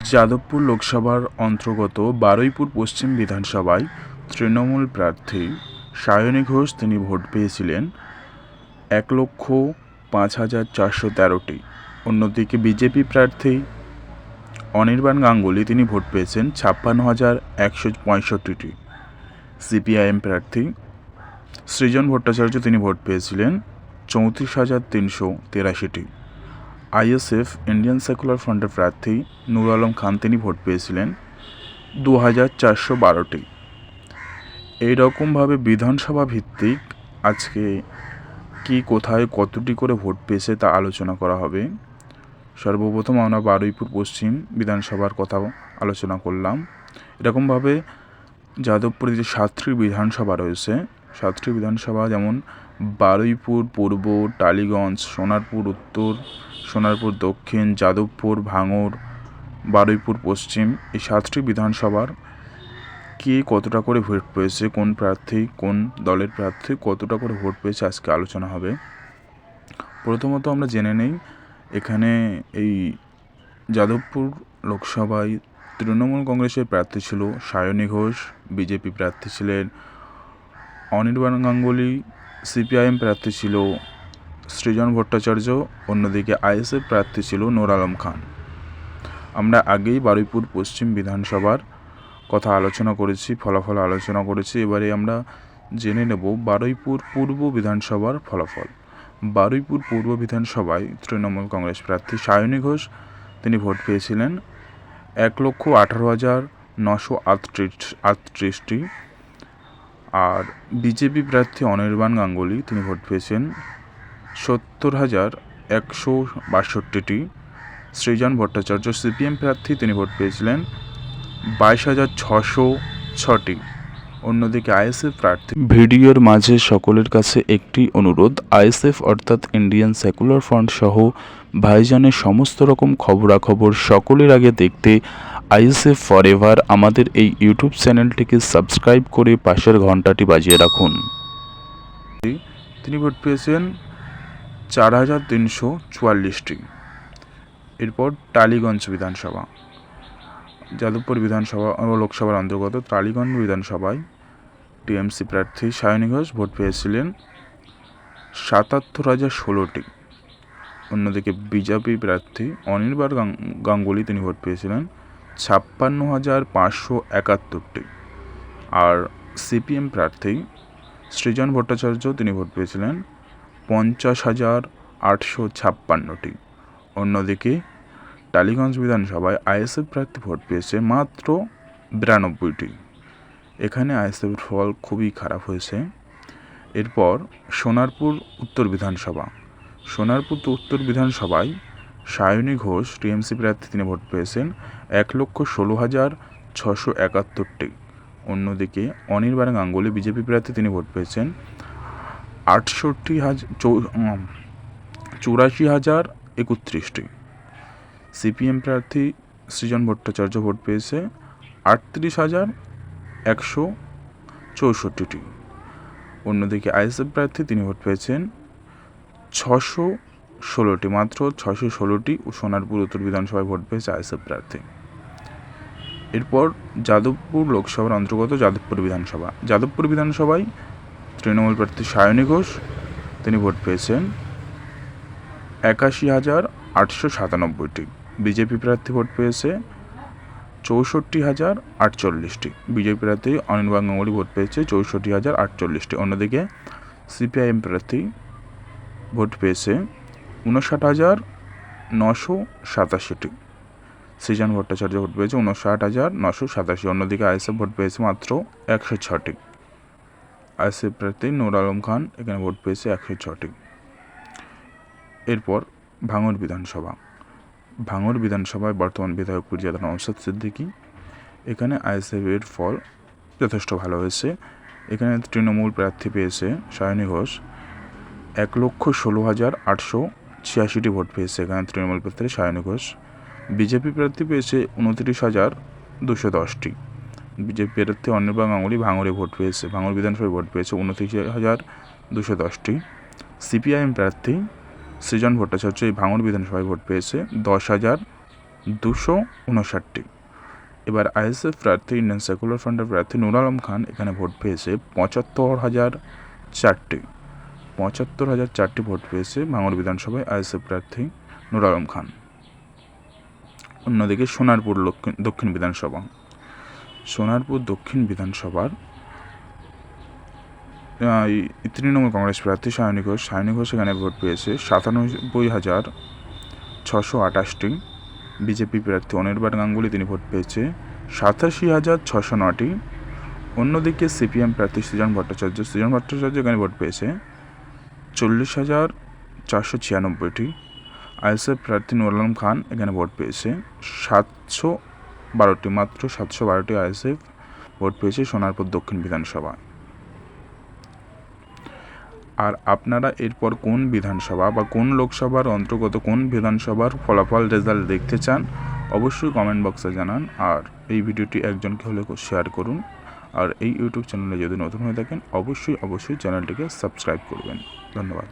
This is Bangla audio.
যাদবপুর লোকসভার অন্তর্গত বারুইপুর পশ্চিম বিধানসভায় তৃণমূল প্রার্থী সায়নী ঘোষ তিনি ভোট পেয়েছিলেন 1,05,413টি। অন্যদিকে বিজেপি প্রার্থী অনির্বাণ গাঙ্গুলি তিনি ভোট পেয়েছেন 56,165টি। সিপিআইএম প্রার্থী সৃজন ভট্টাচার্য তিনি ভোট পেয়েছিলেন 34,383টি। আইএসএফ ইন্ডিয়ান সেকুলার ফ্রন্টের প্রার্থী নূর আলম খান তিনি ভোট পেয়েছিলেন 2,412টি। এইরকমভাবে বিধানসভা ভিত্তিক আজকে কি কোথায় কতটি করে ভোট পেয়েছে তা আলোচনা করা হবে। সর্বপ্রথম আমরা বারুইপুর পশ্চিম বিধানসভার কথাও আলোচনা করলাম। এরকমভাবে যাদবপুরে যে 7টি বিধানসভা রয়েছে, 7টি বিধানসভা যেমন বারুইপুর পূর্ব, টালিগঞ্জ, সোনারপুর উত্তর, সোনারপুর দক্ষিণ, যাদবপুর, ভাঙড়, বারুইপুর পশ্চিম, এই 7টি বিধানসভার কে কতটা করে ভোট পেয়েছে, কোন প্রার্থী কোন দলের প্রার্থী কতটা করে ভোট পেয়েছে আজকে আলোচনা হবে। প্রথমত আমরা জেনে নেই এখানে এই যাদবপুর লোকসভায় তৃণমূল কংগ্রেসের প্রার্থী ছিল সায়নী ঘোষ, বিজেপি প্রার্থী ছিলেন অনির্বাণ গাঙ্গুলি, সিপিআইএম প্রার্থী ছিল সৃজন ভট্টাচার্য, অন্যদিকে আইএসএফ প্রার্থী ছিল নূর আলম খান। আমরা আগেই বারুইপুর পশ্চিম বিধানসভার কথা আলোচনা করেছি, ফলাফল আলোচনা করেছি। এবারে আমরা জেনে নেব বারুইপুর পূর্ব বিধানসভার ফলাফল। বারুইপুর পূর্ব বিধানসভায় তৃণমূল কংগ্রেস প্রার্থী সায়নী ঘোষ তিনি ভোট পেয়েছিলেন 1,18,938টি। আর বিজেপি প্রার্থী অনির্বাণ গাঙ্গুলি তিনি ভোট পেয়েছেন 70,162টি। সৃজন ভট্টাচার্য সিপিএম প্রার্থী তিনি ভোট পেয়েছিলেন 22,606টি। অন্যদিকে আইএসএফ প্রার্থী। ভিডিওর মাঝে সকলের কাছে একটি অনুরোধ, আইএসএফ অর্থাৎ ইন্ডিয়ান সেকুলার ফ্রন্ট সহ ভাইজানের সমস্ত রকম খবরাখবর সকলের আগে দেখতে আইএসএফ ফরএভার আমাদের এই ইউটিউব চ্যানেলটিকে সাবস্ক্রাইব করে পাশের ঘন্টাটি বাজিয়ে রাখুন। তিনি ভোট পেয়েছেন 4,344টি। এরপর টালিগঞ্জ বিধানসভা, যাদবপুর বিধানসভা লোকসভার অন্তর্গত টালিগঞ্জ বিধানসভায় টিএমসি প্রার্থী সায়নী ঘোষ ভোট পেয়েছিলেন 77,016টি। অন্যদিকে বিজেপি প্রার্থী অনির্বাণ গাঙ্গুলি তিনি ভোট পেয়েছিলেন 56,571টি। আর সিপিএম প্রার্থী সৃজন ভট্টাচার্য তিনি ভোট পেয়েছিলেন 50,856টি। অন্যদিকে টালিগঞ্জ বিধানসভায় আইএসএফ প্রার্থী ভোট পেয়েছে মাত্র 92টি। এখানে আইএসএফের ফল খুবই খারাপ হয়েছে। এরপর সোনারপুর উত্তর বিধানসভা, সোনারপুর উত্তর বিধানসভায় সায়নী ঘোষ টিএমসি প্রার্থী তিনি ভোট পেয়েছেন 1,16,671টি। অন্যদিকে অনির্বাণ গাঙ্গুলি বিজেপি প্রার্থী তিনি ভোট পেয়েছেন 84,031টি। সিপিএম প্রার্থী সৃজন ভট্টাচার্য ভোট পেয়েছে 38,164টি। অন্যদিকে আইএসএফ প্রার্থী তিনি ভোট পেয়েছেন 616টি, মাত্র 616টি। সোনারপুর উত্তর বিধানসভায় ভোট পেয়েছে আইএসএফ প্রার্থী। এরপর যাদবপুর লোকসভার অন্তর্গত যাদবপুর বিধানসভা, যাদবপুর বিধানসভায় তৃণমূল প্রার্থী সায়নী ঘোষ তিনি ভোট পেয়েছেন 81,897টি। বিজেপি প্রার্থী ভোট পেয়েছে 64,048টি। বিজেপি প্রার্থী অনির্বাণ গাঙ্গুলি ভোট পেয়েছে 64,048টি। অন্যদিকে সিপিআইএম প্রার্থী ভোট পেয়েছে 59,987টি। সৃজন ভট্টাচার্য ভোট পেয়েছে 59,987। অন্যদিকে আইএসএফ ভোট পেয়েছে মাত্র 106টি। আইএসএফ প্রার্থী নূর আলম খান এখানে ভোট পেয়েছে 106টি। এরপর ভাঙড় বিধানসভা, ভাঙড় বিধানসভায় বর্তমান বিধায়ক পীরজাদা নওশাদ সিদ্দিকী, এখানে আইএসএফের ফল যথেষ্ট ভালো হয়েছে। এখানে তৃণমূল প্রার্থী পেয়েছে সায়নী ঘোষ 1,16,886টি ভোট পেয়েছে এখানে তৃণমূল প্রার্থী সায়নী ঘোষ। বিজেপি প্রার্থী পেয়েছে 29,210টি। বিজেপি প্রার্থী অনির্বাণ গাঙ্গুলি ভাঙড়ে ভোট পেয়েছে, ভাঙড় বিধানসভায় ভোট পেয়েছে 29,210টি। সিপিআইএম প্রার্থী সৃজন ভট্টাচার্য এই ভাঙড় বিধানসভায় ভোট পেয়েছে 259টি। এবার আইএসএফ প্রার্থী ইন্ডিয়ান সেকুলার ফ্রন্টের প্রার্থী নূর আলম খান এখানে ভোট পেয়েছে 75,004টি। 75,004টি ভোট পেয়েছে ভাঙড় বিধানসভায় আইএসএফ প্রার্থী নূর আলম খান। অন্যদিকে সোনারপুর দক্ষিণ বিধানসভা, সোনারপুর দক্ষিণ বিধানসভার তৃণমূল কংগ্রেস প্রার্থী সায়নী ঘোষ এখানে ভোট পেয়েছে 97,628টি। বিজেপি প্রার্থী অনির্বাণ গাঙ্গুলি তিনি ভোট পেয়েছে 87,609টি। অন্যদিকে সিপিএম প্রার্থী সৃজন ভট্টাচার্য এখানে ভোট পেয়েছে 40,496টি। আইএসএফ প্রার্থী নূর আলম খান এখানে ভোট পেয়েছে 712টি, মাত্র 712টি আইএসএফ ভোট পেয়েছে সোনারপুর দক্ষিণ বিধানসভায়। আর আপনারা এরপর কোন বিধানসভা বা কোন লোকসভার অন্তর্গত কোন বিধানসভার ফলাফল রেজাল্ট দেখতে চান অবশ্যই কমেন্ট বক্সে জানান। আর এই ভিডিওটি একজনকে হলে শেয়ার করুন। আর এই ইউটিউব চ্যানেলে যদি নতুন হয়ে থাকেন অবশ্যই চ্যানেলটিকে সাবস্ক্রাইব করবেন। ধন্যবাদ।